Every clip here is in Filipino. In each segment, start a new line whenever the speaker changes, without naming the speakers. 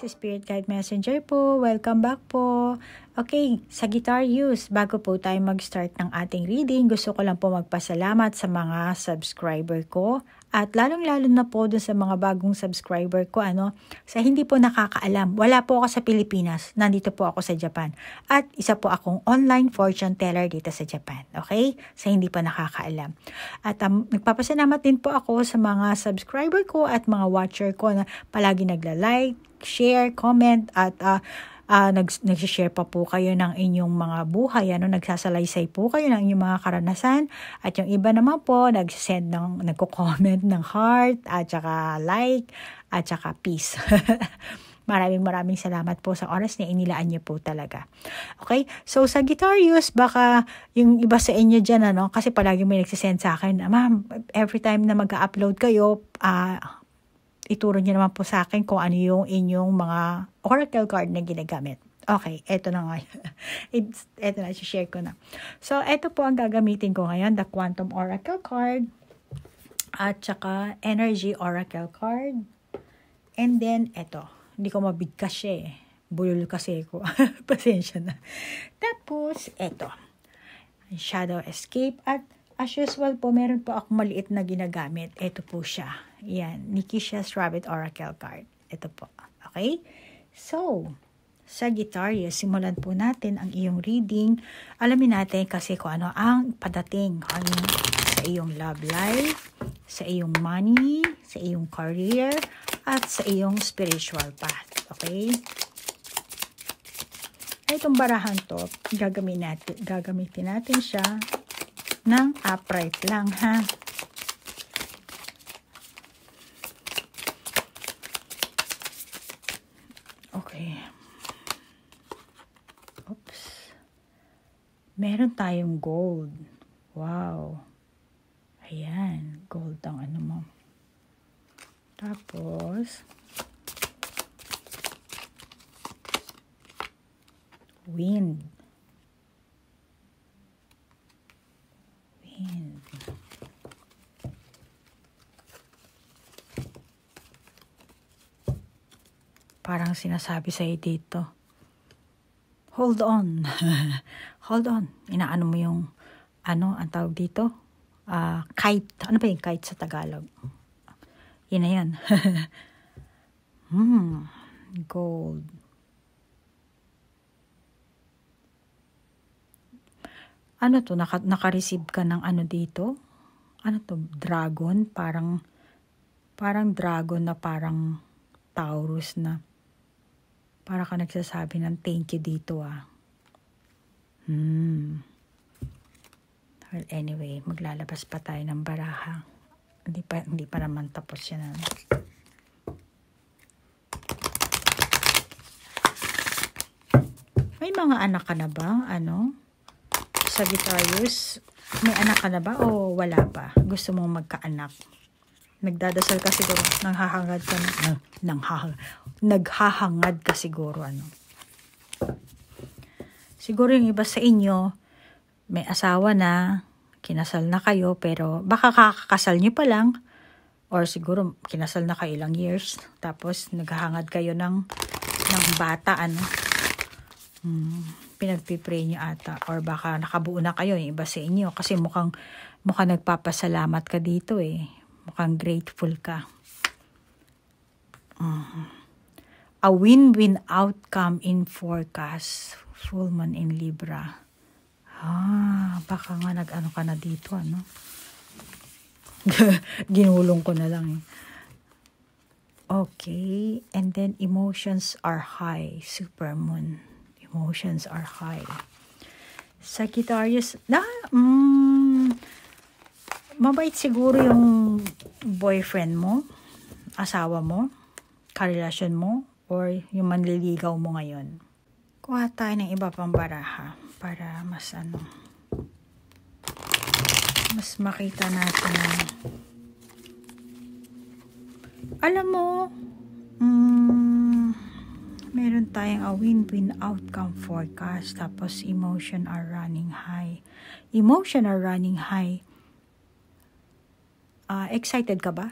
Spirit Guide Messenger po. Welcome back po. Okay, Sagittarius, bago po tayo mag-start ng ating reading, gusto ko lang po magpasalamat sa mga subscriber ko at lalong-lalo na po dun sa mga bagong subscriber ko, sa hindi po nakakaalam. Wala po ako sa Pilipinas, nandito po ako sa Japan. At isa po akong online fortune teller dito sa Japan, okay? Sa hindi pa nakakaalam. At nagpapasalamat din po ako sa mga subscriber ko at mga watcher ko na palagi nagla-like, share, comment at nag-share pa po kayo ng inyong mga buhay, nagsasalaysay po kayo ng inyong mga karanasan, at yung iba naman po nagko-comment ng heart at saka like at saka peace. Maraming salamat po sa oras na inilaan niyo po talaga. Okay? So, Sagittarius, baka yung iba sa inyo dyan, kasi palagi may nagsisend sa akin, ma'am, every time na mag-upload kayo, ituro niyo naman po sa akin kung ano yung inyong mga oracle card na ginagamit. Okay, eto na nga. Eto na, share ko na. So, eto po ang gagamitin ko ngayon, the Quantum Oracle card, at saka Energy Oracle card, and then eto. Hindi ko mabigkas siya eh. Bulol kasi ko. Pasensya na. Tapos, eto. Shadow Escape. At as usual po, meron po ako maliit na ginagamit. Ito po siya. Yan. Nikisha's Rabbit Oracle card. Ito po. Okay? So, Sagittarius, simulan po natin ang iyong reading. Alamin natin kasi kung ano ang padating sa iyong love life, sa iyong money, sa iyong career, at sa iyong spiritual path. Okay? Itong barahan to, gagamitin natin siya ng upright lang, ha? Okay. Oops. Meron tayong gold. Wow. Ayan. Gold ang mo. Tapos, wind. Parang sinasabi sa'yo dito, hold on. Hold on. Inaano mo yung, ang tawag dito? Kite. Ano ba yung kite sa Tagalog? Yun na yan. Gold. Ano to? Naka-receive ka ng dito? Ano to? Dragon? Parang dragon na parang Taurus na. Para ka nagsasabi ng thank you dito, Well, anyway, maglalabas pa tayo ng baraha. Hindi pa naman tapos yan. May mga anak ka na ba? Sagittarius, may anak ka na ba o wala pa? Gusto mong magkaanak? Nagdadasal ka siguro, naghahangad ka siguro, Siguro yung iba sa inyo, may asawa na, kinasal na kayo, pero baka kakakasal nyo pa lang, or siguro kinasal na kayo ilang years, tapos naghahangad kayo ng bata, pinagpipray nyo ata, or baka nakabuo na kayo, yung iba sa inyo, kasi mukhang nagpapasalamat ka dito mukhang grateful ka. A win-win outcome in forecast, full moon in Libra. Baka nga nag-ano ka na dito, Ginulong ko na lang, Okay, and then emotions are high, super moon. Emotions are high. Sagittarius, mabait siguro yung boyfriend mo, asawa mo, karelasyon mo, or yung manliligaw mo ngayon. Kuha tayo ng iba pang baraha para mas mas makita natin. Alam mo, meron tayong a win-win outcome forecast, tapos emotion are running high. Emotion are running high. Excited ka ba?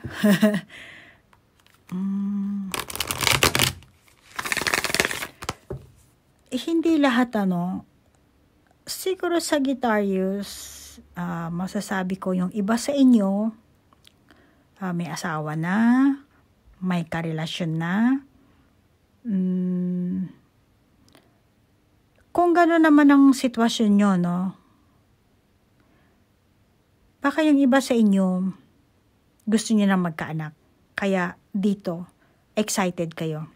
hindi lahat siguro Sagittarius, masasabi ko yung iba sa inyo, may asawa na, may karelasyon na. Kung gano'n naman ang sitwasyon nyo, baka yung iba sa inyo, gusto nyo na magkaanak. Kaya dito, excited kayo.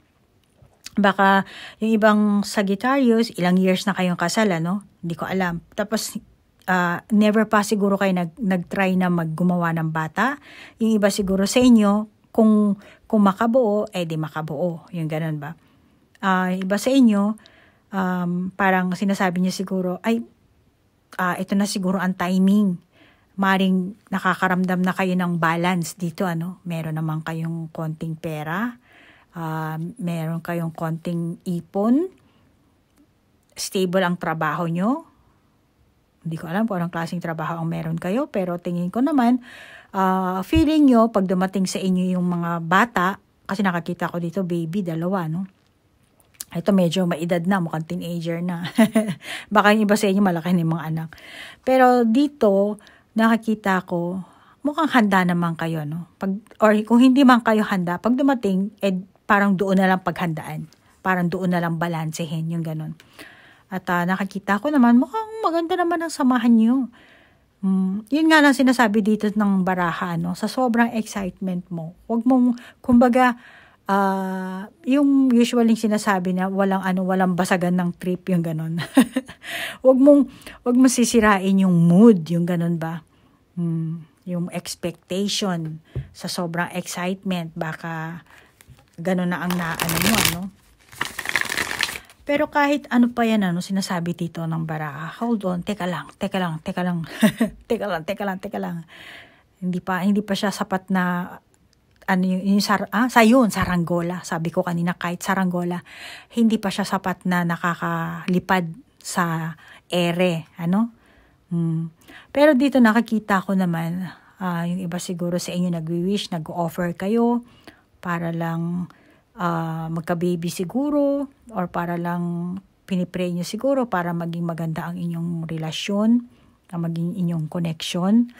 Baka yung ibang Sagittarius, ilang years na kayong kasal, Hindi ko alam. Tapos, never pa siguro kayo nag-try na maggumawa ng bata. Yung iba siguro sa inyo, kung makabuo, di makabuo. Yung ganun ba? Iba sa inyo, parang sinasabi niya siguro, ito na siguro ang timing. Maring nakakaramdam na kayo ng balance dito, Meron naman kayong konting pera, meron kayong konting ipon, stable ang trabaho nyo. Hindi ko alam kung anong klaseng trabaho ang meron kayo, pero tingin ko naman, feeling nyo, pag dumating sa inyo yung mga bata, kasi nakakita ko dito, baby, 2, Ito medyo maedad na, mukhang teenager na. Baka yung iba sa inyo malaki na yung mga anak. Pero dito, nakakita ko, mukhang handa naman kayo, or kung hindi man kayo handa, pag dumating, parang doon na lang paghandaan. Parang doon na lang balansehin, yung ganun. At nakakita ko naman, mukhang maganda naman ang samahan nyo. Yun nga lang sinasabi dito ng baraha, sa sobrang excitement mo. Huwag mong, kumbaga, yung usually sinasabi na walang basagan ng trip, yung ganun. Huwag mong sisirain yung mood, yung ganun ba? Yung expectation sa sobrang excitement, baka ganun na ang mo, Pero kahit ano pa yan, sinasabi dito ng baraha, hold on, teka lang. teka lang. Hindi pa siya sapat na, saranggola. Sabi ko kanina, kahit saranggola, hindi pa siya sapat na nakakalipad sa ere, Pero dito nakakita ko naman, yung iba siguro sa inyo nagwi-wish, nag-offer kayo, para lang, magka-baby siguro, or para lang pinipray nyo siguro para maging maganda ang inyong relasyon, maging inyong connection.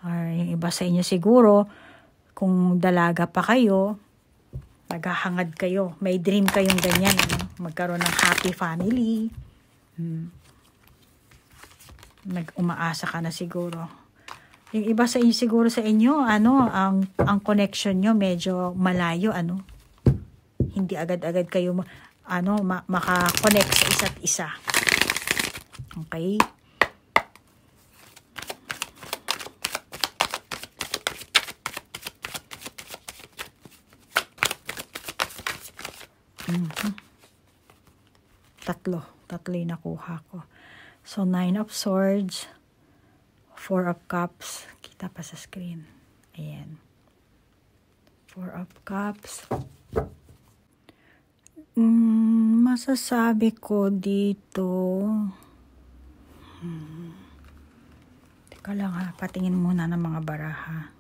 Or yung iba sa inyo siguro, kung dalaga pa kayo, naghahangad kayo, may dream kayong ganyan, magkaroon ng happy family. Umaasa ka na siguro. Yung iba sa inyo siguro sa inyo, ang connection nyo medyo malayo, hindi agad-agad kayo maka-connect sa isa't isa. Okay? Tatlo yung nakuha ko. So, 9 of Swords, 4 of Cups, kita pa sa screen. Ayan. 4 of Cups. Masasabi ko dito, teka lang patingin muna ng mga baraha.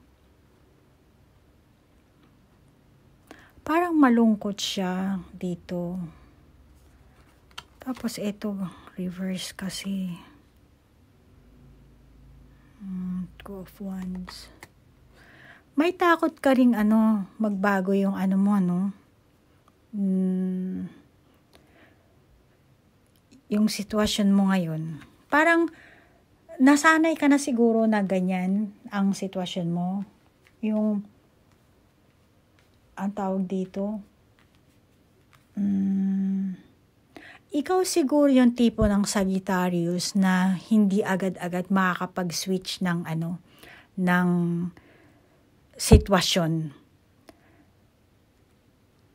Parang malungkot siya dito. Tapos ito, reverse kasi. Two of Wands. May takot ka ring magbago yung mo, yung sitwasyon mo ngayon. Parang nasanay ka na siguro na ganyan ang sitwasyon mo. Yung ang tawag dito, ikaw siguro yung tipo ng Sagittarius na hindi agad-agad makakapag-switch ng ng sitwasyon.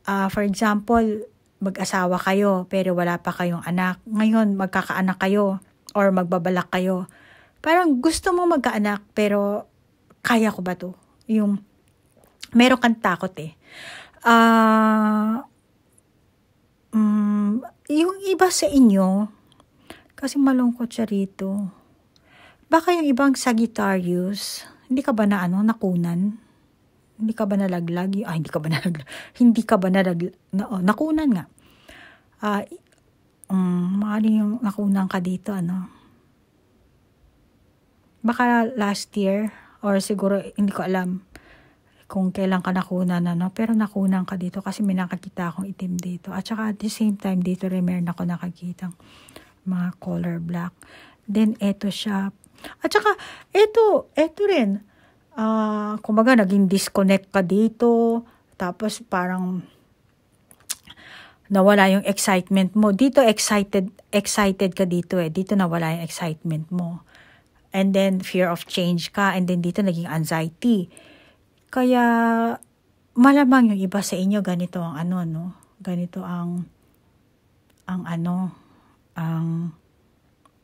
For example, mag-asawa kayo pero wala pa kayong anak. Ngayon, magkakaanak kayo or magbabalak kayo. Parang gusto mo magkaanak pero kaya ko ba to? Yung meron kang takot yung iba sa inyo, kasi malungkot siya rito. Baka yung ibang Sagittarius, hindi ka ba nakunan? Hindi ka ba nalaglag? Hindi ka ba nalaglag? Hindi ka ba nalaglag? Nakunan nga. Maaaring yung nakunan ka dito, ano? Baka last year, or siguro, hindi ko alam kung kailan ka nakunan, ano? Pero nakunan ka dito kasi may nakakita akong itim dito. At saka at the same time, dito rin meron ako nakakitang mga color black. Then, eto siya. At saka, eto rin. Kumbaga, naging disconnect ka dito. Tapos, parang nawala yung excitement mo. Dito, excited ka dito eh. Dito nawala yung excitement mo. And then, fear of change ka. And then, dito naging anxiety. Kaya, malamang yung iba sa inyo, ganito ang ano, no? Ganito ang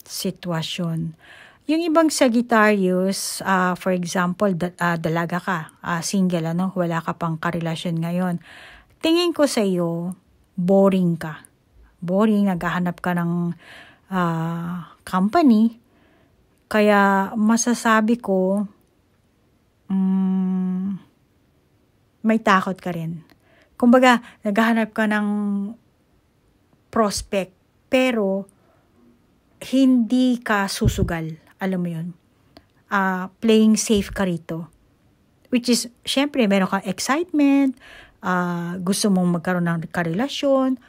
sitwasyon. Yung ibang Sagittarius, for example, dalaga ka, single, ano? Wala ka pang karelasyon ngayon. Tingin ko sa iyo, boring ka. Boring, naghahanap ka ng company. Kaya masasabi ko, may takot ka rin. Kumbaga, naghahanap ka ng prospect, pero hindi ka susugal. Alam mo yun? Playing safe ka rito. Which is, syempre, meron kang excitement, gusto mong magkaroon ng karelasyon,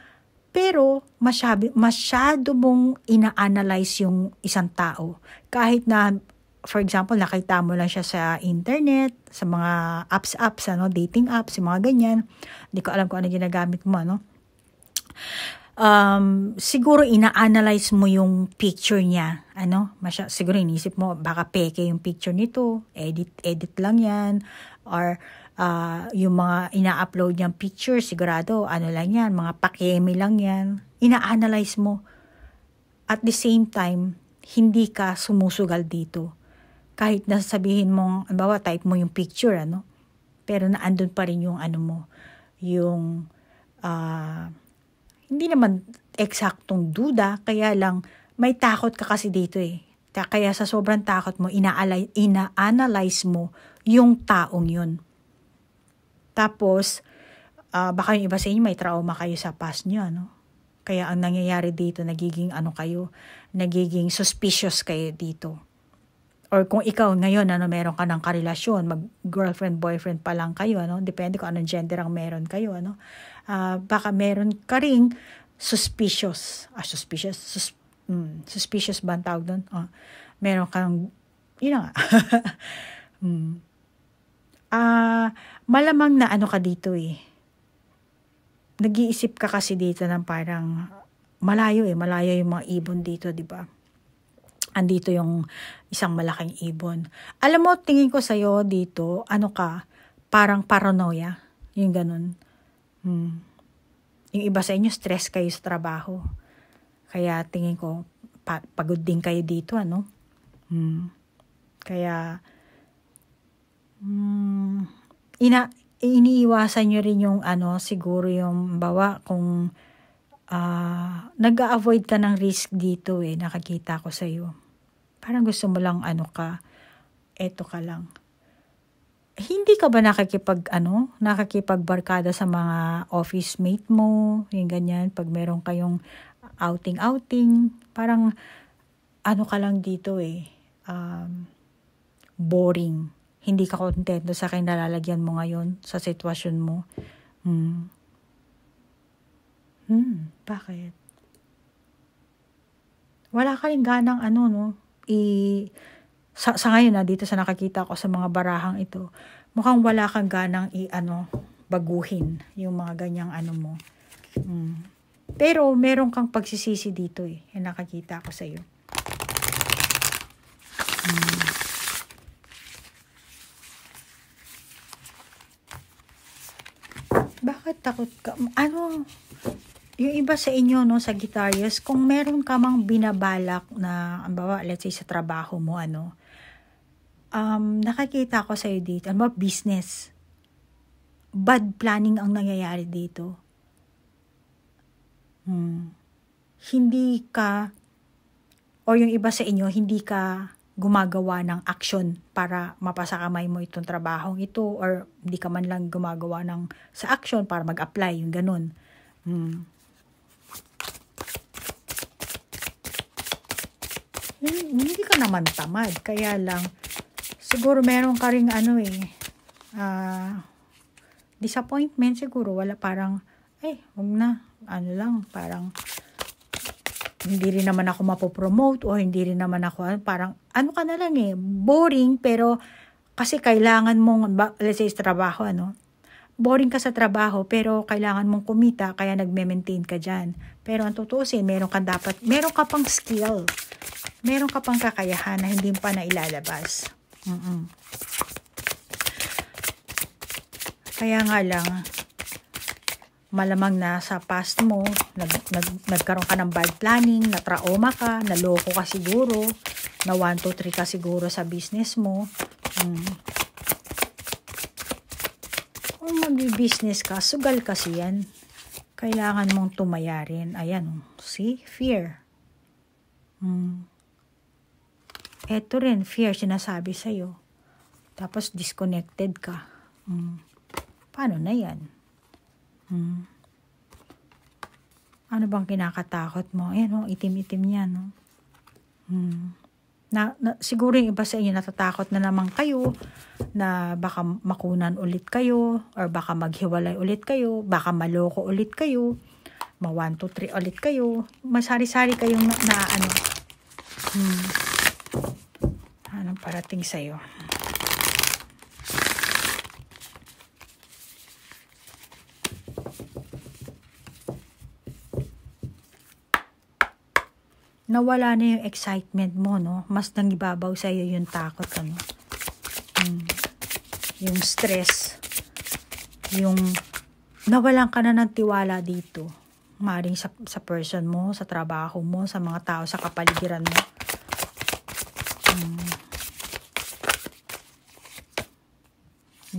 pero masyado mong ina-analyze yung isang tao. Kahit na, for example, nakita mo lang siya sa internet, sa mga apps, ano, dating apps, yung mga ganyan. Hindi ko alam kung ano ginagamit mo, ano. Siguro ina-analyze mo yung picture niya, ano, siguro inisip mo, baka peke yung picture nito, edit lang yan, or yung mga ina-upload niyang picture, sigurado, ano lang yan, mga pakeme lang yan, ina-analyze mo. At the same time, hindi ka sumusugal dito. Kahit nasasabihin mong, bawa, type mo yung picture, ano, pero naandun pa rin yung ano mo, yung, hindi naman eksaktong duda, kaya lang may takot ka kasi dito eh. Kaya sa sobrang takot mo, ina-analyze mo yung taong yun. Tapos, baka yung iba sa inyo may trauma kayo sa past nyo, no? Kaya ang nangyayari dito, nagiging nagiging suspicious kayo dito. Or kung ikaw ngayon, meron ka ng karelasyon, mag-girlfriend, boyfriend pa lang kayo, ano? Depende kung anong gender ang meron kayo, ano? Baka meron ka ring suspicious ba ang tawag doon? Meron kang, yun nga. Malamang na ano ka dito eh. Nag-iisip ka kasi dito ng parang malayo yung mga ibon dito, di ba? Andito yung isang malaking ibon. Alam mo, tingin ko sa'yo dito, parang paranoia, yung ganun. Yung iba sa inyo, stress kayo sa trabaho. Kaya tingin ko, pagod din kayo dito, ano? Kaya, iniiwasan nyo rin yung, siguro yung, bawa, kung nag-a-avoid ka ng risk dito eh, nakakita ko sa'yo. Parang gusto mo lang, eto ka lang. Hindi ka ba nakakipagbarkada sa mga office mate mo, yung ganyan, pag meron kayong outing, parang, ka lang dito eh, boring. Hindi ka kontento sa kinalalagyan mo ngayon, sa sitwasyon mo. Bakit? Wala ka rin ganang sa ngayon dito sa nakakita ko sa mga barahang ito, mukhang wala kang ganang baguhin yung mga ganyang mo. Pero meron kang pagsisisi dito eh, yung nakakita ko sa iyo. Bakit takot ka? Yung iba sa inyo, Sagittarius, kung meron ka mang binabalak na, let's say sa trabaho mo, nakakita ko sa'yo dito, business. Bad planning ang nangyayari dito. Hindi ka, o yung iba sa inyo, hindi ka gumagawa ng action para mapasakamay mo itong trabahong ito, or hindi ka man lang gumagawa sa action para mag-apply, yung ganun. hindi ka naman tamad. Kaya lang, siguro meron ka ring disappointment siguro. Wala, parang, huwag na. Parang, hindi rin naman ako mapopromote o hindi rin naman ako, parang, ka na lang boring, pero, kasi kailangan mong, let's say, trabaho, boring ka sa trabaho, pero kailangan mong kumita, kaya nagme-maintain ka dyan. Pero ang tutusin, meron ka pang skill, meron ka pang kakayahan na hindi pa nailalabas. Kaya nga lang, malamang na sa past mo, nagkaroon ka ng bad planning, na trauma ka, naloko ka siguro, na 1, 2, 3 ka siguro sa business mo. Kung mag-business ka, sugal kasi yan. Kailangan mong tumaya rin. Ayan, see? Fear. Eto rin, fear, sinasabi sa'yo. Tapos, disconnected ka. Paano na yan? Ano bang kinakatakot mo? Ayan, itim-itim yan. Siguro yung iba sa inyo natatakot na naman kayo na baka makunan ulit kayo or baka maghiwalay ulit kayo, baka maloko ulit kayo, 1, 2, 3 ulit kayo, masari-sari kayong anong parating sa'yo? Nawala na yung excitement mo, no? Mas nangibabaw sa'yo yung takot, yung stress, yung nawalan ka na ng tiwala dito. Maring sa person mo, sa trabaho mo, sa mga tao, sa kapaligiran mo.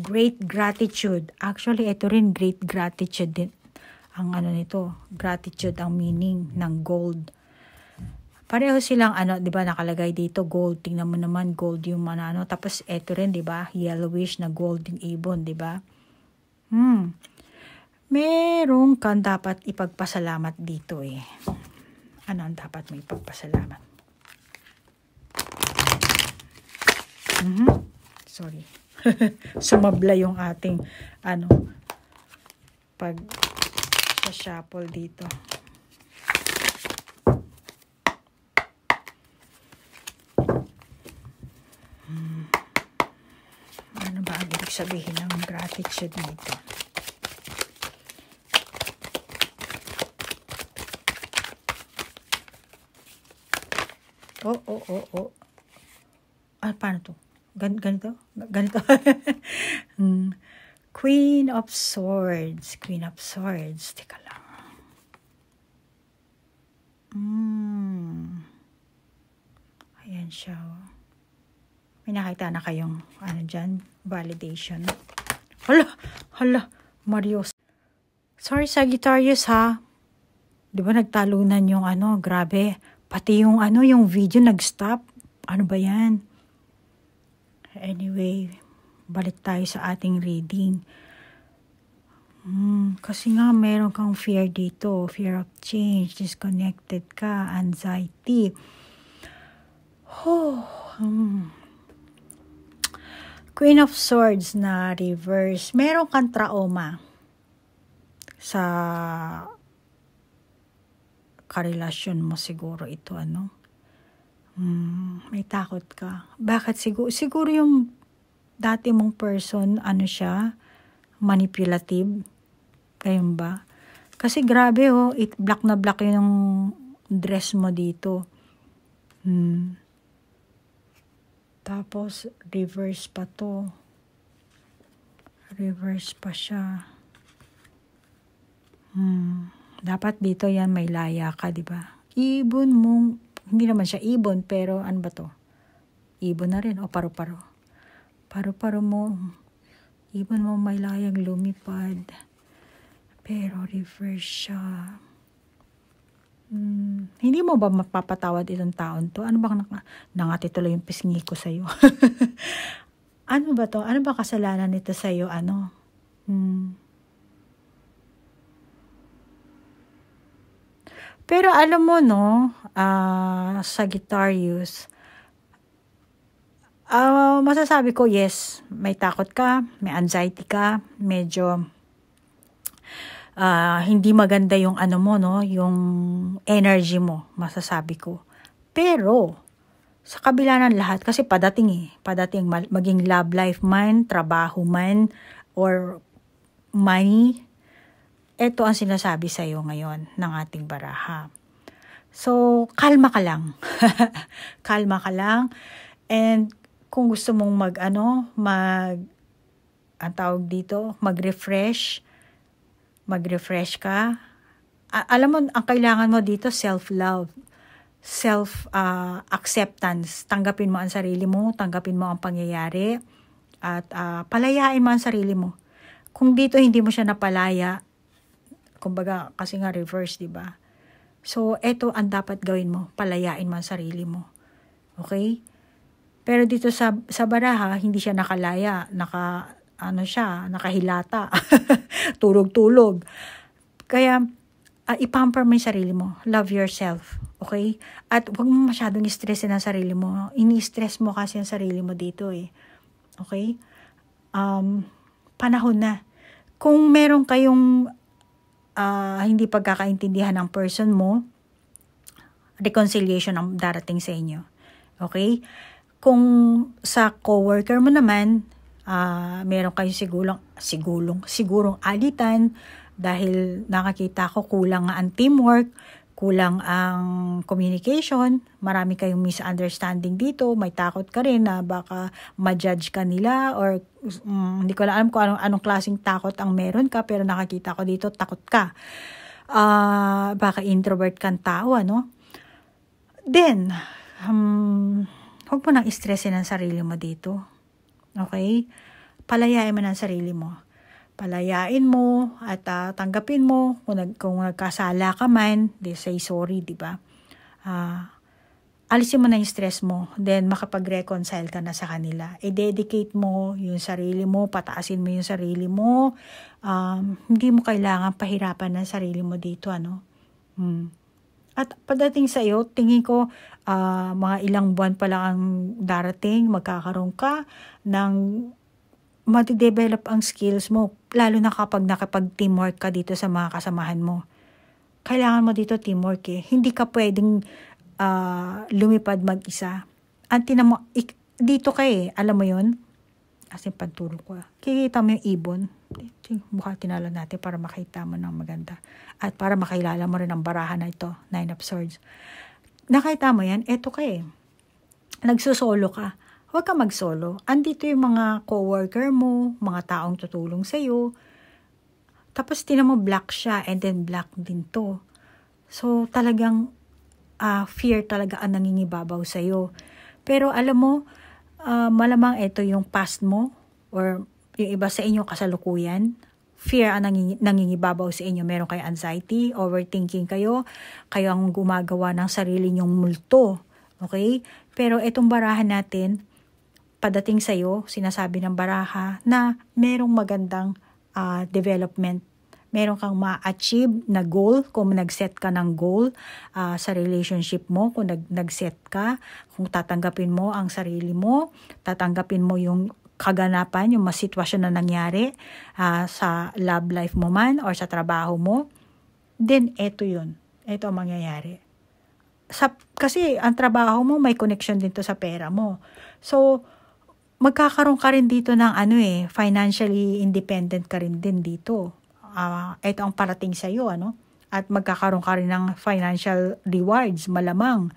Great gratitude. Actually, ito rin, great gratitude din. Ang nito, gratitude ang meaning ng gold. Pareho silang di ba nakalagay dito gold. Tingnan mo naman gold yung tapos eto rin, di ba? Yellowish na golden ibon, di ba? Meron kang dapat ipagpasalamat dito Ano ang dapat mo ipagpasalamat? Sorry. Sumabla yung ating pag sa shuffle dito. Ano ba ang ibig sabihin ng gratitude nito? Paano to? Ganito? Queen of Swords. Queen of Swords. Teka lang. Ayan siya. May nakita na kayong dyan? Validation. Hala, Marios. Sorry, Sagittarius, ha? Di ba nagtalunan yung grabe. Pati yung yung video nag-stop. Ano ba yan? Anyway, balik tayo sa ating reading. Kasi nga meron kang fear dito. Fear of change. Disconnected ka. Anxiety. Queen of Swords na reverse. Meron kang trauma sa karelasyon mo siguro ito, may takot ka. Bakit siguro yung dati mong person, siya, manipulative. Kayong ba? Kasi grabe, black na black yung dress mo dito. Tapos, reverse pa to. Reverse pa siya. Dapat dito yan may laya ka, di ba? Ibon mong, hindi naman siya ibon, pero ano ba to? Ibon na rin, o paru-paro. Paru-paro mo, ibon mo may layang lumipad. Pero reverse siya. Hindi mo ba mapapatawad itong taon to? Ano ba nangati tuloy yung pisngi ko sa'yo? Ano ba to? Ano ba kasalanan nito sa'yo? Pero alam mo, no, Sagittarius, masasabi ko, yes, may takot ka, may anxiety ka, medyo hindi maganda yung ano mo, no, yung energy mo, masasabi ko. Pero, sa kabila ng lahat, kasi padating maging love life man, trabaho man, or money, ito ang sinasabi sa'yo ngayon ng ating baraha. So, kalma ka lang. Kalma ka lang. And, kung gusto mong mag-refresh ka. Alam mo, ang kailangan mo dito, self-love, self-acceptance. Tanggapin mo ang sarili mo, tanggapin mo ang pangyayari, at palayain mo ang sarili mo. Kung dito hindi mo siya napalaya, kumbaga, kasi nga reverse, di ba? So, eto ang dapat gawin mo, palayain mo ang sarili mo. Okay? Pero dito sa baraha, hindi siya nakalaya, nakahilata, tulog-tulog. Kaya, ipamper mo yung sarili mo. Love yourself. Okay? At huwag mo masyadong stressin ang sarili mo. Ini-stress mo kasi ang sarili mo dito eh. Okay? Panahon na. Kung meron kayong hindi pagkakaintindihan ng person mo, reconciliation ang darating sa inyo. Okay? Kung sa coworker mo naman, meron kayo sigurong alitan dahil nakakita ko kulang ang teamwork, kulang ang communication, marami kayong misunderstanding dito, may takot ka rin na baka ma-judge ka nila or hindi ko alam kung anong klaseng takot ang meron ka, pero nakakita ko dito takot ka. Baka introvert kang tao, ano? Then, huwag mo nang stressin ang sarili mo dito. Okay? Palayain mo ng sarili mo. Palayain mo at tanggapin mo kung nagkasala ka man, say sorry, di ba? Alisin mo na yung stress mo, then makapag-reconcile ka na sa kanila. I-dedicate mo yung sarili mo, pataasin mo yung sarili mo. Hindi mo kailangan pahirapan ng sarili mo dito, ano? At pagdating sa iyo, tingin ko mga ilang buwan pa lang ang darating, magkakaroon ka ng mati-develop ang skills mo, lalo na kapag nakapag-teamwork ka dito sa mga kasamahan mo. Kailangan mo dito teamwork eh. Hindi ka pwedeng lumipad mag-isa. Dito ka eh, alam mo yun? As in, pantulog ko. Kikita mo yung ibon. Mukha tinalo natin para makita mo ng maganda. At para makilala mo rin ang barahan na ito, 9 of Swords. Nakita mo yan, eto ka eh. Nagsusolo ka. Huwag ka mag-solo. Andito yung mga coworker mo, mga taong tutulong sa'yo. Tapos tinan mo black siya and then black din to. So talagang fear talaga ang nangingibabaw sa'yo. Pero alam mo, malamang ito yung past mo or yung iba sa inyo kasalukuyan. Fear ang nangingibabaw sa inyo. Meron kayo anxiety, overthinking kayo ang gumagawa ng sarili nyong multo. Okay? Pero itong barahan natin, padating sa'yo, sinasabi ng baraha na merong magandang development. Meron kang ma-achieve na goal kung nag-set ka ng goal sa relationship mo, kung nag-set ka, kung tatanggapin mo ang sarili mo, tatanggapin mo yung kaganapan, yung mga sitwasyon na nangyari sa love life mo man or sa trabaho mo, then eto yun. Eto ang mangyayari. Kasi ang trabaho mo may connection din to sa pera mo. So, magkakaroon ka rin dito ng financially independent ka rin din dito. Ito ang parating sa iyo, ano? At magkakaroon ka rin ng financial rewards, malamang,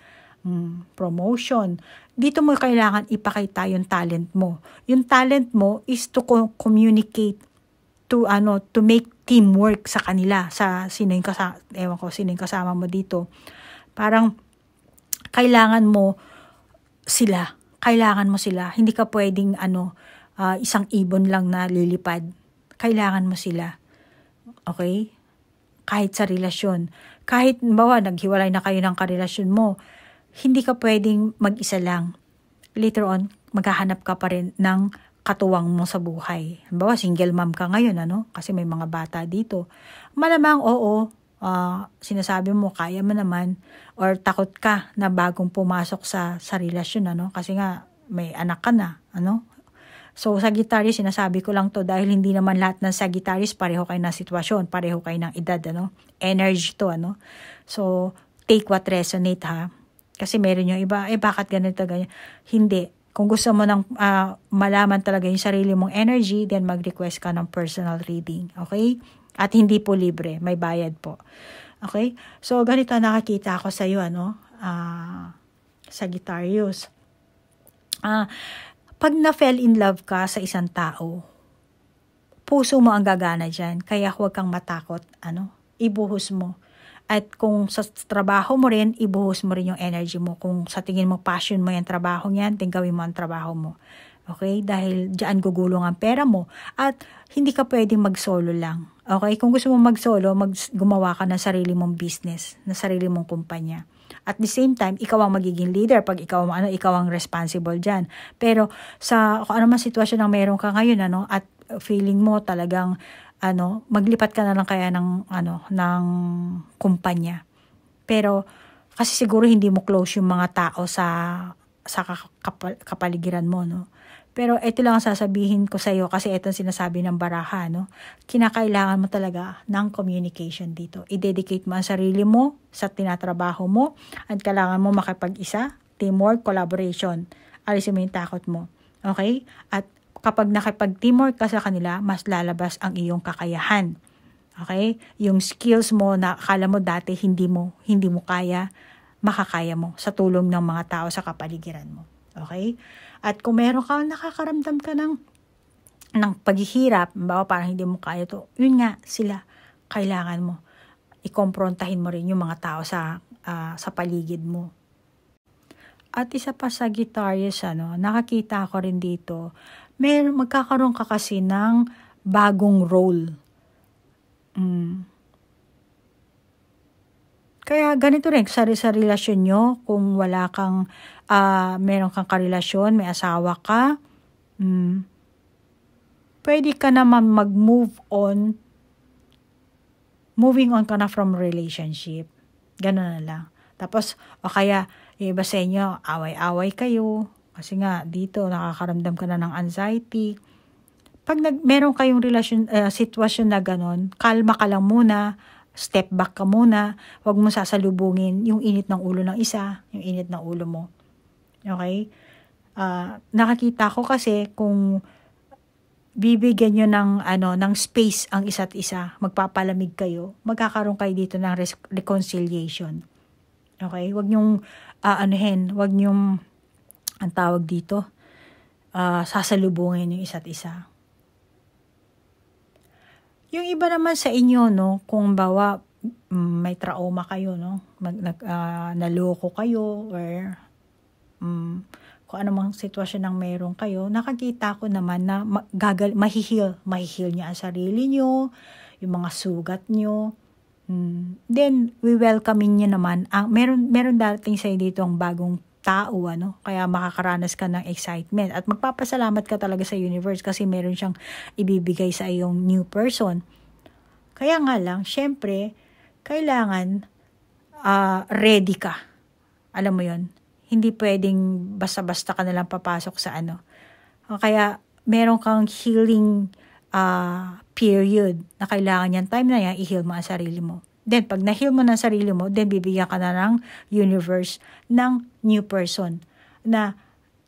promotion. Dito mo kailangan ipakita yung talent mo. Yung talent mo is to communicate, to make teamwork sa kanila, sa sino yung kasama mo dito. Parang kailangan mo sila. Hindi ka pwedeng isang ibon lang na lilipad. Kailangan mo sila. Okay? Kahit sa relasyon. Kahit, naghiwalay na kayo ng karelasyon mo, hindi ka pwedeng mag-isa lang. Later on, maghahanap ka pa rin ng katuwang mo sa buhay. Single mom ka ngayon, Kasi may mga bata dito. Malamang, oo, sinasabi mo, kaya mo naman, or takot ka na bagong pumasok sa relasyon, ano? Kasi nga, may anak ka na, ano? So, Sagittarius, sinasabi ko lang to dahil hindi naman lahat ng Sagittarius pareho kayo ng sitwasyon, pareho kayo ng edad, ano? Energy to, ano? So, take what resonate, ha? Kasi meron yung iba, bakit ganito, ganyan? Hindi. Kung gusto mo nang malaman talaga yung sarili mong energy, then mag-request ka ng personal reading, okay? At hindi po libre, may bayad po. Okay? So, ganito nakakita ako sa iyo, ano? Sagittarius. Pag na-fell in love ka sa isang tao, puso mo ang gagana dyan. Kaya huwag kang matakot, ano? Ibuhos mo. At kung sa trabaho mo rin, ibuhos mo rin yung energy mo. Kung sa tingin mo passion mo yung trabaho niyan, then gawin mo ang trabaho mo. Okay? Dahil diyan gugulong ang pera mo. At hindi ka pwedeng mag-solo lang. Okay? Kung gusto mo mag-solo, gumawa ka ng sarili mong business, ng sarili mong kumpanya. At the same time, ikaw ang magiging leader pag ikaw ang responsible diyan. Pero kung ano man sitwasyon ang meron ka ngayon, ano, at feeling mo talagang maglipat ka na lang kaya ng kumpanya. Pero kasi siguro hindi mo close yung mga tao sa kapaligiran mo, no? Pero ito lang ang sasabihin ko sa iyo kasi ito ang sinasabi ng baraha, no? Kinakailangan mo talaga ng communication dito. I-dedicate mo ang sarili mo sa tinatrabaho mo at kailangan mo makipag-isa, teamwork, collaboration. Alisin mo yung takot mo. Okay? At kapag nakipag-teamwork ka sa kanila, mas lalabas ang iyong kakayahan. Okay? Yung skills mo na akala mo dati hindi mo kaya, makakaya mo sa tulong ng mga tao sa kapaligiran mo. Okay? At kung meron ka, nakakaramdam ka ng paghihirap, parang hindi mo kaya to, yun nga, sila, kailangan mo. Ikomprontahin mo rin yung mga tao sa paligid mo. At isa pa sa Sagittarius, nakakita ko rin dito, magkakaroon ka kasi ng bagong role. Kaya ganito rin sa relasyon nyo, kung wala kang, meron kang karelasyon, may asawa ka, pwede ka naman mag-move on, moving on ka na from relationship. Ganun na lang. Tapos, o kaya, yung iba sa inyo, away-away kayo, kasi nga, dito, nakakaramdam ka na ng anxiety. Pag meron kayong sitwasyon na ganun, kalma ka lang muna, step back ka muna, huwag mo sasalubungin yung init ng ulo ng isa, yung init ng ulo mo. Okay? Nakakita ko kasi kung bibigyan nyo ng space ang isa't isa, magpapalamig kayo, magkakaroon kayo dito ng reconciliation. Okay? Huwag nyong, huwag nyong, ang tawag dito, sasalubungin yung isa't isa. Yung iba naman sa inyo, no, kung bawa may trauma kayo, no, naloko kayo, or kung anumang sitwasyon ng meron kayo, nakakita ko naman na mahihil niyo ang sarili niyo, yung mga sugat niyo. Then, we welcome niyo naman, meron darating sa dito ang bagong tao, kaya makakaranas ka ng excitement at magpapasalamat ka talaga sa universe kasi meron siyang ibibigay sa iyong new person. Kaya nga lang, syempre, kailangan ready ka. Alam mo yon, hindi pwedeng basta-basta ka nalang papasok sa Kaya meron kang healing period na kailangan yan, time na yan, i-heal mo ang sarili mo. Then, pag na-heal mo ng sarili mo, then bibigyan ka na ng universe ng new person. Na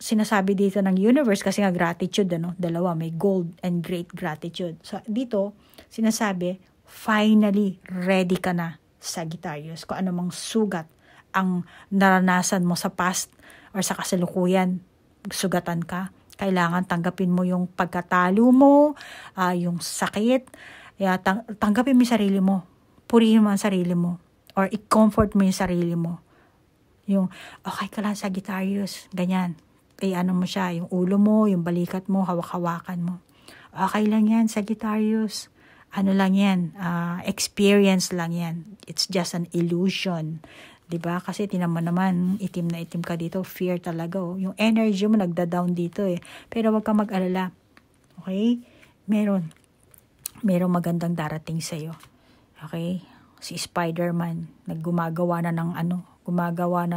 sinasabi dito ng universe, kasi nga gratitude, dalawa, may gold and great gratitude. So, dito, sinasabi, finally, ready ka na, Sagittarius. Kung anumang sugat ang naranasan mo sa past or sa kasalukuyan, sugatan ka, kailangan tanggapin mo yung pagkatalo mo, yung sakit, tanggapin mo yung sarili mo. Purihin mo ang sarili mo or i-comfort mo yung sarili mo. Yung, okay ka lang, Sagittarius, ganyan. Mo siya, yung ulo mo, yung balikat mo, hawak-hawakan mo. Okay lang yan, Sagittarius. Lang yan, experience lang yan. It's just an illusion. Diba? Kasi tinan mo naman, itim na itim ka dito, fear talaga. Yung energy mo nagda-down dito Pero wag ka mag-alala. Okay? Meron magandang darating sa'yo. Okay? si Spider-Man, gumagawa na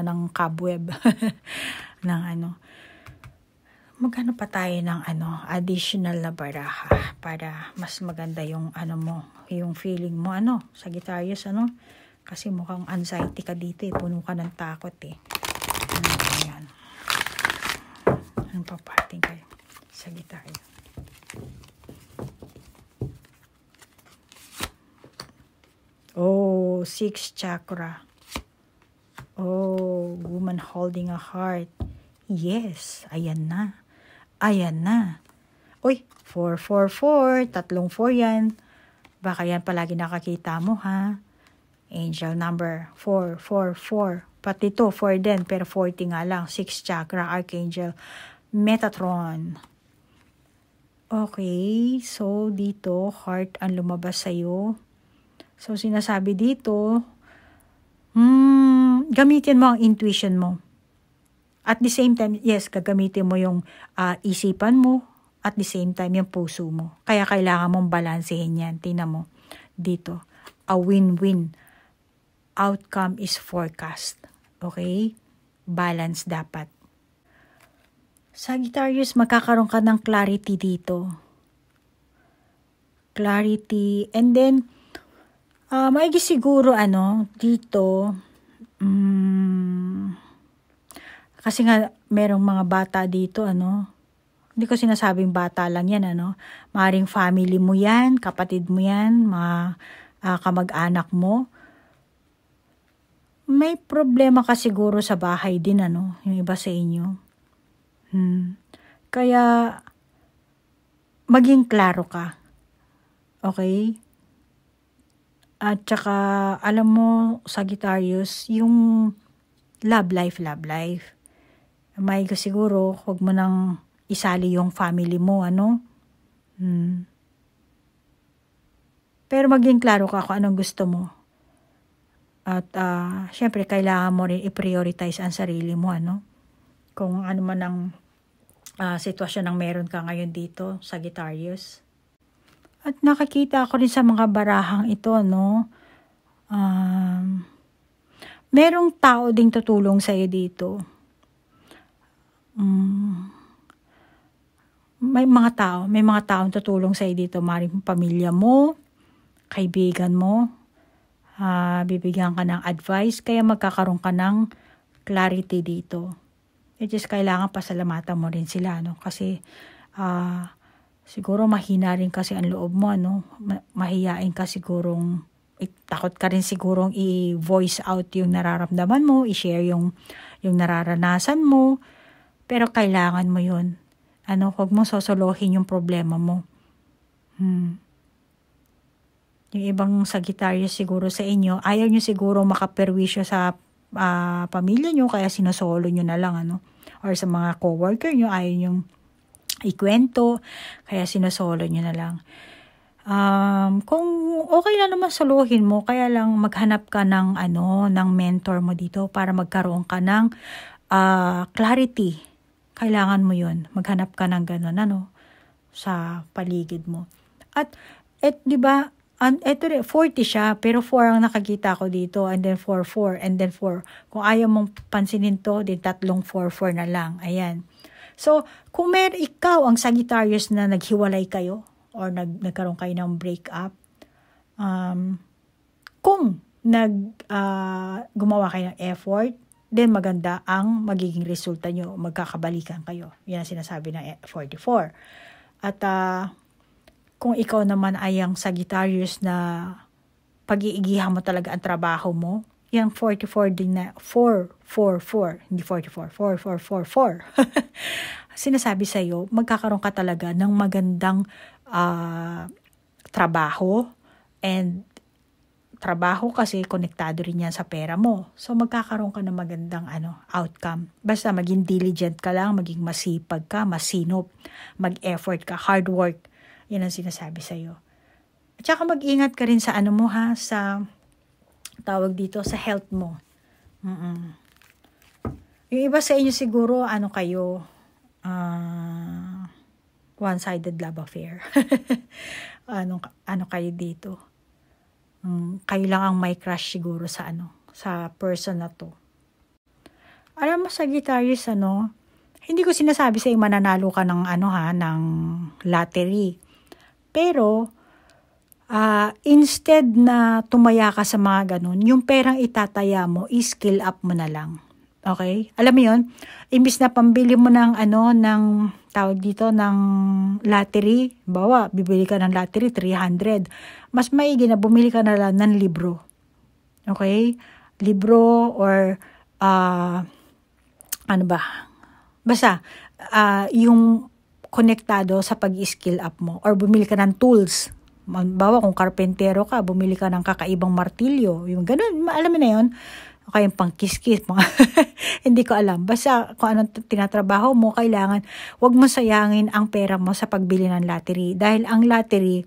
ng cobweb ng Maghanap pa tayo ng additional na baraha para mas maganda yung yung feeling mo Sagittarius kasi mukhang anxiety ka dito puno ka ng takot Ayan. Ano pa parting kayo Sagittarius? Oh, 6th chakra. Oh, woman holding a heart. Yes, ayan na. Uy, 444, 3 4 yan. Baka yan palagi nakakita mo ha. Angel number 444. Pati to 4 din, pero 40 nga lang. 6th chakra, Archangel Metatron. Okay, so dito, heart ang lumabas sa'yo. So, sinasabi dito, gamitin mo ang intuition mo. At the same time, yes, gagamitin mo yung isipan mo, at the same time, yung puso mo. Kaya kailangan mong balansehin yan. Tingnan mo, dito, a win-win. Outcome is forecast. Okay? Balance dapat. Sagittarius, magkakaroon ka ng clarity dito. Clarity. And then, maigi siguro, dito, kasi nga, merong mga bata dito, hindi ko sinasabing bata lang yan, Maring family mo yan, kapatid mo yan, mga kamag-anak mo. May problema ka siguro sa bahay din, yung iba sa inyo. Kaya, maging klaro ka. Okay? At saka, alam mo, Sagittarius, yung love life. May siguro, huwag mo nang isali yung family mo, Pero maging klaro ka kung anong gusto mo. At, syempre, kailangan mo rin i-prioritize ang sarili mo, Kung ano man ang sitwasyon ng meron ka ngayon dito, Sagittarius. At nakakita ako rin sa mga barahang ito, merong tao ding tutulong sa'yo dito. May mga taong tutulong sa'yo dito. Maring pamilya mo, kaibigan mo, bibigyan ka ng advice, kaya magkakaroon ka ng clarity dito. It is kailangan pasalamatan mo rin sila, kasi siguro mahina rin kasi ang loob mo, mahiyain ka sigurong, takot ka rin sigurong i-voice out yung nararamdaman mo, i-share yung nararanasan mo, pero kailangan mo yun. Huwag mo sosolohin yung problema mo. Yung ibang Sagittarius siguro sa inyo, ayaw nyo siguro makaperwisyo sa pamilya nyo, kaya sinosolo nyo na lang, or sa mga coworker nyo, ayaw nyong ikwento, kaya sinosolo nyo na lang. Kung okay na naman soluhin mo, kaya lang maghanap ka ng mentor mo dito para magkaroon ka ng clarity. Kailangan mo yun. Maghanap ka ng gano'n, sa paligid mo. At di ba, eto rin, 40 siya, pero 4 ang nakakita ko dito, and then 4, and then 4. Kung ayaw mong pansinin to, din 3, 4 na lang. Ayan. So, kung ikaw ang Sagittarius na naghiwalay kayo, or nagkaroon kayo ng breakup, kung gumawa kayo ng effort, then maganda ang magiging resulta nyo, magkakabalikan kayo. Yan ang sinasabi ng 44. At kung ikaw naman ay ang Sagittarius na pag-iigihan mo talaga ang trabaho mo, yung 44 din na 444, hindi 44, 4444. Sinasabi sa'yo, magkakaroon ka talaga ng magandang trabaho, and trabaho kasi konektado rin yan sa pera mo. So magkakaroon ka ng magandang outcome. Basta maging diligent ka lang, maging masipag ka, masinop, mag-effort ka, hard work. Yan ang sinasabi sa'yo. At saka mag-ingat ka rin sa mo sa tawag dito, sa health mo. Yung iba sa inyo siguro, kayo, one-sided love affair. Ano kayo dito? Kayo lang ang may crush siguro sa sa person na to. Alam mo, Sagittarius, hindi ko sinasabi sa'yo mananalo ka ng ng lottery. Pero instead na tumaya ka sa mga ganun, yung perang itataya mo, i-skill up mo na lang. Okay? Alam mo yun? Imbis na pambili mo ng ng tawag dito, ng lottery, bawa, bibili ka ng lottery, 300. Mas maigi na bumili ka na lang ng libro. Okay? Libro or, basta, yung konektado sa pag-skill up mo. Or bumili ka ng tools. Bawa, kung karpentero ka, bumili ka ng kakaibang martilyo. Yung ganun, alam mo na yun. O kaya yung pang-kiss-kiss. Hindi ko alam. Basta kung anong tinatrabaho mo, kailangan, wag mo sayangin ang pera mo sa pagbili ng lottery. Dahil ang lottery,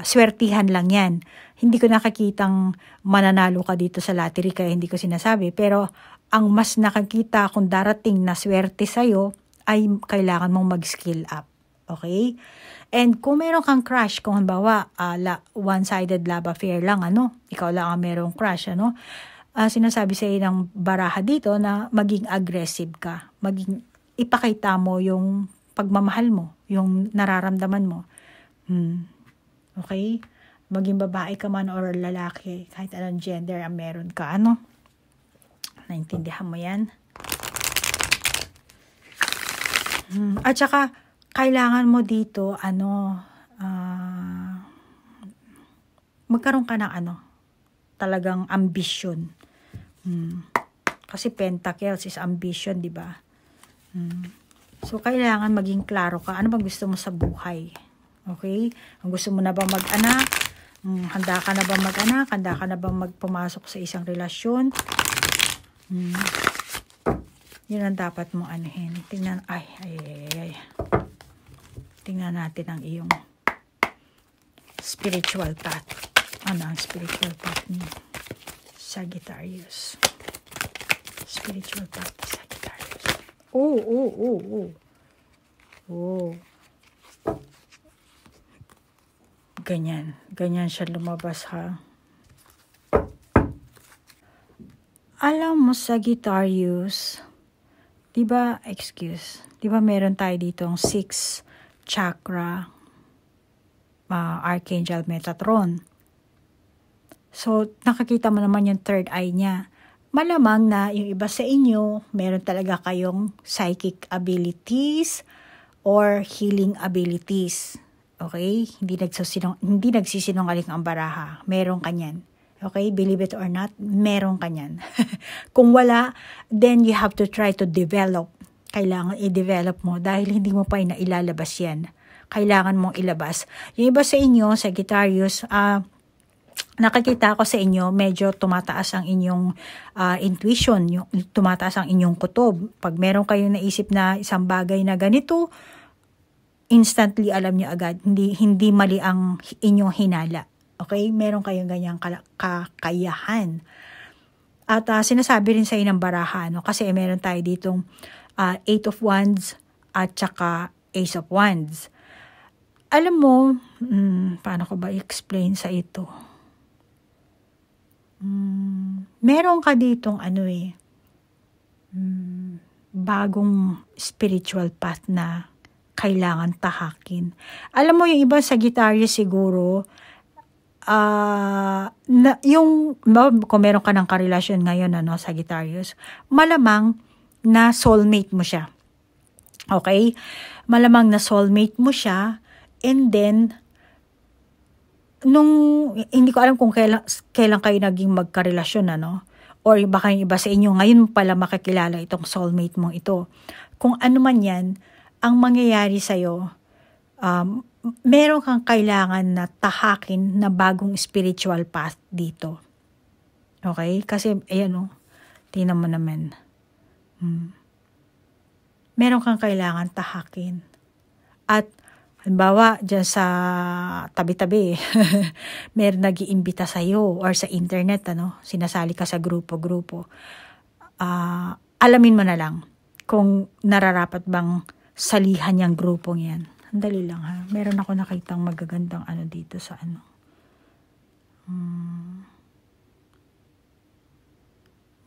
swertihan lang yan. Hindi ko nakakitang mananalo ka dito sa lottery, kaya hindi ko sinasabi. Pero ang mas nakakita kung darating na swerte sa'yo, ay kailangan mong mag-skill up. Okay? And kung meron kang crush, kung halimbawa, one-sided love affair lang, ikaw lang ang merong crush, sinasabi sa iyo ng baraha dito na maging aggressive ka. Ipakita mo yung pagmamahal mo, yung nararamdaman mo. Okay? Maging babae ka man or lalaki, kahit anong gender ang meron ka. Naintindihan mo yan? At saka, kailangan mo dito, magkaroon ka ng talagang ambition. Kasi Pentacles is ambition, di ba? So, kailangan maging klaro ka. Ano bang gusto mo sa buhay? Okay? Ang gusto mo na bang mag-anak? Handa ka na bang mag-anak? Handa ka na bang magpumasok sa isang relasyon? Yun ang dapat mo anuhin. Tingnan, ay. Tingnan natin ang iyong spiritual path. Ano ang spiritual path ni Sagittarius? Spiritual path ni Sagittarius. Oh. Ganyan siya lumabas, ha? Alam mo, Sagittarius, diba meron tayo ditong 6 chakra, Archangel Metatron. So, nakakita mo naman yung third eye niya. Malamang na yung iba sa inyo, meron talaga kayong psychic abilities or healing abilities. Okay? Hindi nagsisinungaling ang baraha. Meron kanyan. Okay? Believe it or not, meron kanyan. Kung wala, then you have to try to develop. Kailangan i-develop mo dahil hindi mo pa inailalabas yan. Kailangan mong ilabas. Yung iba sa inyo, Sagittarius, nakikita ko sa inyo, medyo tumataas ang inyong intuition, tumataas ang inyong kutob. Pag meron kayong naisip na isang bagay na ganito, instantly alam niyo agad, hindi mali ang inyong hinala. Okay? Meron kayong ganyang kakayahan. At sinasabi rin sa inyo ng baraha, kasi meron tayo ditong 8 of Wands at saka Ace of Wands. Alam mo, paano ko ba i-explain sa ito? Meron ka ditong bagong spiritual path na kailangan tahakin. Alam mo, yung iba Sagittarius siguro, kung meron ka ng karelasyon ngayon, Sagittarius, malamang na soulmate mo siya. Okay? Malamang na soulmate mo siya, and then, hindi ko alam kung kailan kayo naging magkarelasyon, or baka yung iba sa inyo, ngayon pala makakilala itong soulmate mong ito. Kung ano man yan, ang mangyayari sa'yo, meron kang kailangan na tahakin na bagong spiritual path dito. Okay? Kasi, tingnan mo naman. Meron kang kailangan tahakin. At, halimbawa, dyan sa tabi-tabi, meron nag-iimbita sa'yo or sa internet, sinasali ka sa grupo-grupo. Alamin mo na lang kung nararapat bang salihan yung grupong yan. Andali lang, ha. Meron ako nakitang magagandang dito sa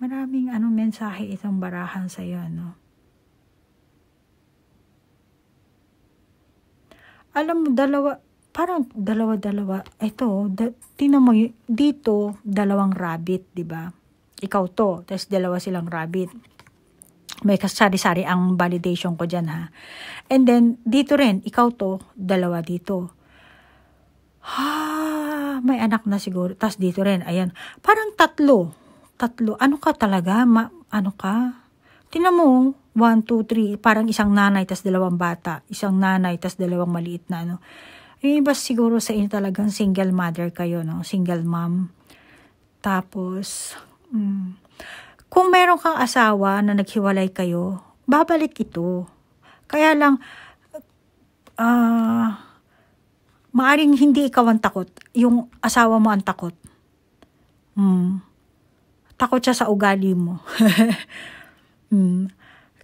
Maraming mensahe itong barahan sa iyo, Alam mo, parang dalawa. Ito, tingnan mo, dito, dalawang rabbit, di ba? Ikaw to, tapos dalawa silang rabbit. May kasari-sari ang validation ko dyan, ha? And then, dito rin, ikaw to, dalawa dito. May anak na siguro. Tapos dito rin, ayan. Parang tatlo. Ano ka talaga? Ano ka? Tingnan mo, 1, 2, 3, parang isang nanay tas dalawang bata. Isang nanay tas dalawang maliit na Yung iba siguro sa inyo talagang single mother kayo, Single mom. Tapos, kung meron kang asawa na naghiwalay kayo, babalik ito. Kaya lang, maaring hindi ikaw ang takot. Yung asawa mo ang takot. Takot siya sa ugali mo.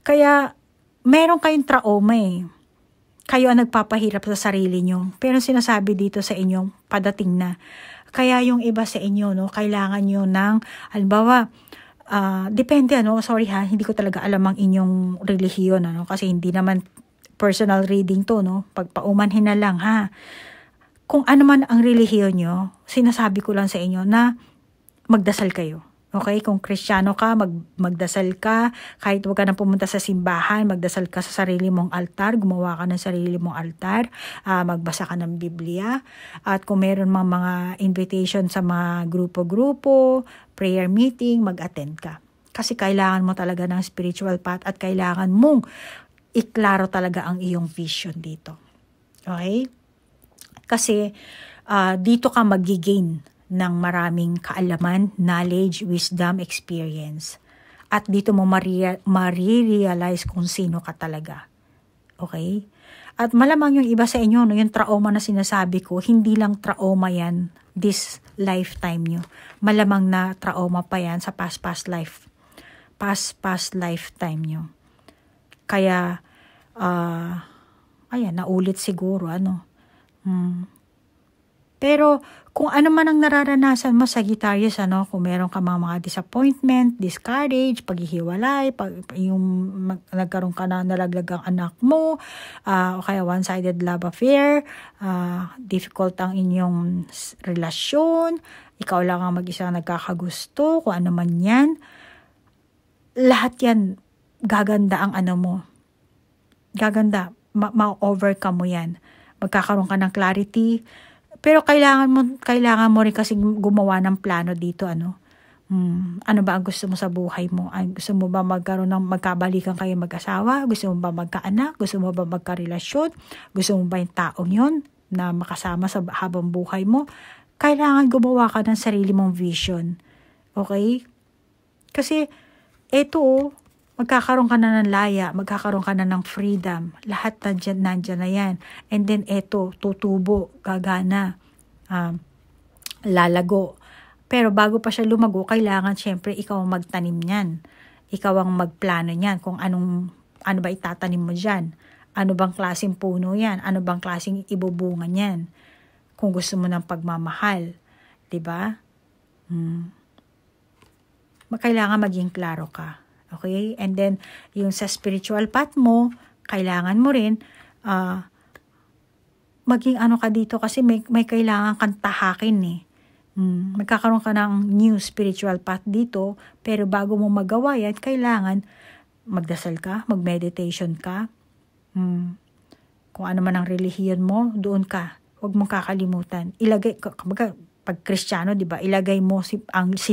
Kaya, meron kayong trauma Kayo ang nagpapahirap sa sarili nyo. Pero sinasabi dito sa inyong padating na. Kaya yung iba sa inyo, kailangan nyo ng, halimbawa, depende, sorry ha, hindi ko talaga alam ang inyong relihiyon, kasi hindi naman personal reading to, pagpaumanhin na lang, ha. Kung ano man ang relihiyon nyo, sinasabi ko lang sa inyo na magdasal kayo. Okay? Kung Kristiyano ka, magdasal ka. Kahit huwag ka na pumunta sa simbahan, magdasal ka sa sarili mong altar. Gumawa ka ng sarili mong altar. Magbasa ka ng Biblia. At kung meron mga invitation sa mga grupo-grupo, prayer meeting, mag-attend ka. Kasi kailangan mo talaga ng spiritual path at kailangan mong iklaro talaga ang iyong vision dito. Okay? Kasi dito ka magigain ng maraming kaalaman, knowledge, wisdom, experience. At dito mo marirealize kung sino ka talaga. Okay? At malamang yung iba sa inyo, yung trauma na sinasabi ko, hindi lang trauma yan this lifetime nyo. Malamang na trauma pa yan sa past life. Past lifetime nyo. Kaya, naulit siguro, Pero, kung ano man ang nararanasan mo sa Sagittarius, kung meron ka mga disappointment, discourage, paghihiwalay, yung nagkaroon ka na nalaglag ang anak mo, o kaya one-sided love affair, difficult ang inyong relasyon, ikaw lang ang mag-isa nagkakagusto, kung ano man yan, lahat yan, gaganda ang mo. Gaganda, ma-overcome mo yan. Magkakaroon ka ng clarity. Pero kailangan mo rin kasi gumawa ng plano dito, Ano ba ang gusto mo sa buhay mo? Gusto mo ba magkabalikan kayo mag-asawa? Gusto mo ba magkaanak? Gusto mo ba magkarelasyon? Gusto mo ba yung taong yon na makasama sa habang buhay mo? Kailangan gumawa ka ng sarili mong vision. Okay? Kasi magkakaroon ka na ng laya, magkakaroon ka na ng freedom. Lahat nandyan na yan. And then tutubo, gagana, lalago. Pero bago pa siya lumago, kailangan syempre ikaw ang magtanim niyan. Ikaw ang magplano niyan kung ano ba itatanim mo dyan. Ano bang klaseng puno yan? Ano bang klaseng ibubunga niyan? Kung gusto mo ng pagmamahal. Diba? Kailangan maging klaro ka. Okay? And then, yung sa spiritual path mo, kailangan mo rin maging ka dito kasi may kailangan kang tahakin Magkakaroon ka ng new spiritual path dito, pero bago mo magawa yan, kailangan magdasal ka, mag-meditation ka. Kung ano man ang relihiyon mo, doon ka. Huwag mong kakalimutan. Pag Kristiyano, di ba, ilagay mo si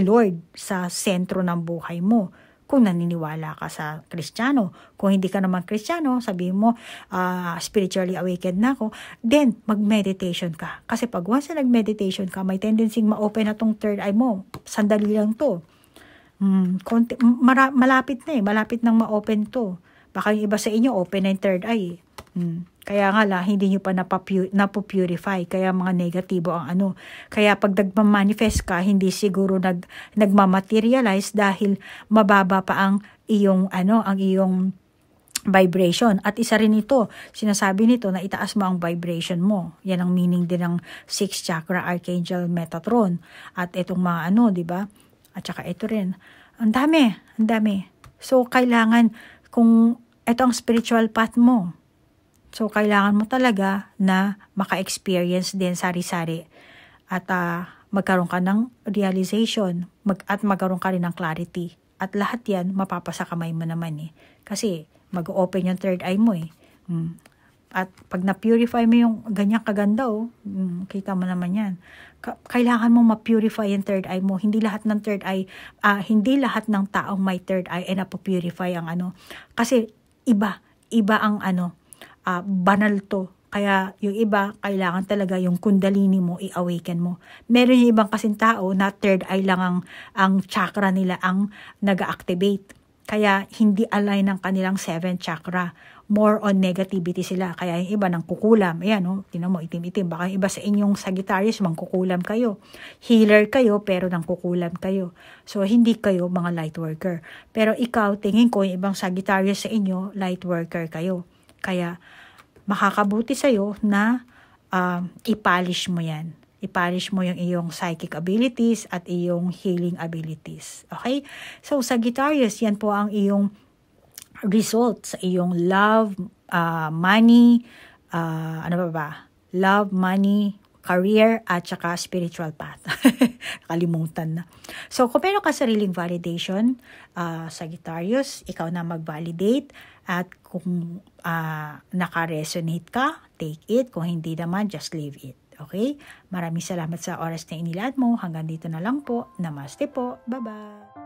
Lord sa sentro ng buhay mo. Kung naniniwala ka sa Kristiyano. Kung hindi ka naman Kristiyano, sabihin mo, spiritually awakened na ako, then mag-meditation ka. Kasi pag once na nag-meditation ka, may tendency ma-open na tong third eye mo. Sandali lang to. Malapit na malapit nang ma-open to. Baka yung iba sa inyo, open na yung third eye. Kaya nga hindi nyo pa napupurify. Kaya mga negatibo ang Kaya pag nagmamanifest ka, hindi siguro nagmamaterialize dahil mababa pa ang iyong vibration. At isa rin ito, sinasabi nito na itaas mo ang vibration mo. Yan ang meaning din ng 6th chakra Archangel Metatron. At itong mga di ba? At saka ito rin. Ang dami, ang dami. So, kailangan, kung ito ang spiritual path mo, so, kailangan mo talaga na maka-experience din sari-sari at magkaroon ka ng realization at magkaroon ka rin ng clarity. At lahat yan, mapapasa kamay mo naman Kasi, mag-open yung third eye mo At pag na-purify mo yung ganyang kaganda kita mo naman yan. Kailangan mo ma-purify yung third eye mo. Hindi lahat ng third eye, hindi lahat ng taong may third eye ay napupurify ang Kasi iba ang banal to. Kaya yung iba, kailangan talaga yung kundalini mo, i-awaken mo. Meron yung ibang kasing tao na third eye lang ang chakra nila ang nag-activate. Kaya hindi align ng kanilang 7th chakra. More on negativity sila. Kaya yung iba nang kukulam. Ayan, tinan mo, itim-itim. Baka yung iba sa inyong Sagittarius, mangkukulam kayo. Healer kayo, pero nang kukulam kayo. So, hindi kayo mga light worker. Pero ikaw, tingin ko, yung ibang Sagittarius sa inyo, light worker kayo. Kaya, makakabuti sa'yo na i-polish mo yan. I-polish mo yung iyong psychic abilities at iyong healing abilities. Okay? So, Sagittarius, yan po ang iyong result sa iyong love, money, love, money, career, at saka spiritual path. Kalimutan na. So, kung meron ka sariling validation, Sagittarius, ikaw na mag-validate. At kung naka-resonate ka, take it. Kung hindi naman, just leave it. Okay? Maraming salamat sa oras na inilaan mo. Hanggang dito na lang po. Namaste po. Bye-bye.